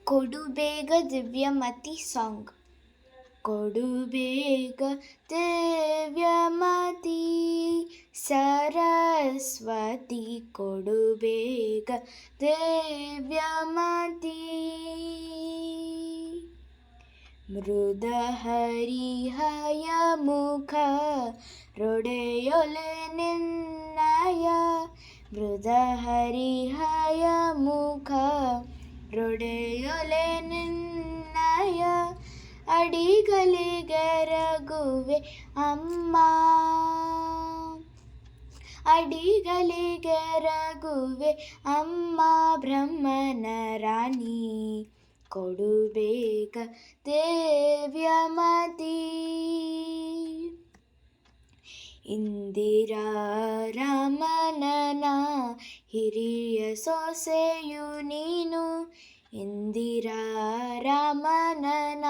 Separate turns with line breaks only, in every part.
ಕೊಡು ಬೇಗ ದಿವ್ಯಮತಿ ಸಾಂಗ್. ಕೊಡು ಬೇಗ ದಿವ್ಯಮತಿ ಸರಸ್ವತಿ, ಕೊಡು ಬೇಗ ದಿವ್ಯಮತಿ. ಮೃದ ಹರಿಹಯ ಮುಖ ರೊಡೆಯೊಲೆ ನಿನ್ನಯ, ಮೃದ ಹರಿಹಯ ಮುಖ ರೊಡೆಯೊಲೆ ನಿನ್ನಯ, ಅಡಿಗಲಿಗೆರಗುವೆ ಅಮ್ಮ, ಅಡಿಗಲಿಗೆರಗುವೆ ಅಮ್ಮ ಬ್ರಹ್ಮನ ರಾಣಿ. ಕೊಡು ಬೇಗ ದಿವ್ಯಮತಿ. ಇಂದಿರಾ ರಾಮನನ ಹಿರಿಯ ಸೊಸೆಯು ನೀನು, ಇಂದಿರಾ ರಾಮನನ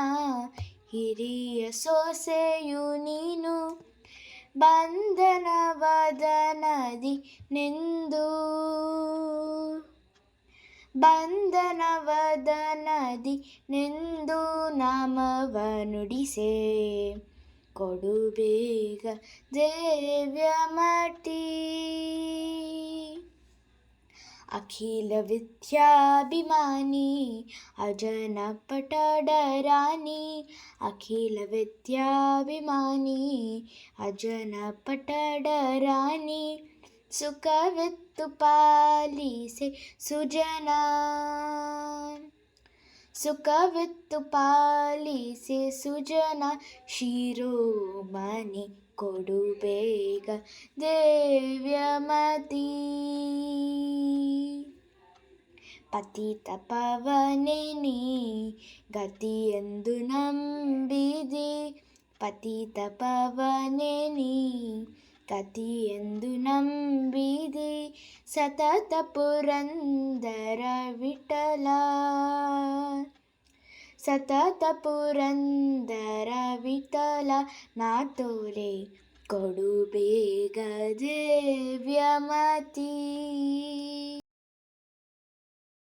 ಹಿರಿಯ ಸೊಸೆಯು ನೀನು. ಬಂಧನವದನದಿ ನಿಂದು, ಬಂಧನವದನದಿ ನಿಂದು ನಾಮವ ನುಡಿಸೆ. ಕೊಡು ಬೇಗ ದಿವ್ಯಮತಿ. ಅಖಿಲ ವಿದ್ಯಾಭಿಮಾನಿ ಅಜನ ಪಟಡರಾಣಿ, ಅಖಿಲ ವಿದ್ಯಾಭಿಮಾನಿ ಅಜನ ಪಟಡರಾಣಿ. ಸುಖವಿತ್ತು ಪಾಲಿಸೆ ಸುಜನ, ಸುಖವಿತ್ತು ಪಾಲಿಸೆ ಸುಜನ ಶಿರೋಮಣಿ. ಕೊಡು ಬೇಗ ದಿವ್ಯಮತಿ. ಪತಿತ ಪವನೆ ನೀ ಗತಿಯೆಂದು ನಂಬಿದಿ, ಪತಿತ ಪವನೆ ನೀ ಗತಿಯೆಂದು ನಂಬಿದಿ. ಸತತ ಪುರಂದರ ವಿಠಲ, ಸತತ ಪುರಂದರ ವಿಠಲ ನಾ ತೋರೆ. ಕೊಡು ಬೇಗ ದಿವ್ಯಮತಿ.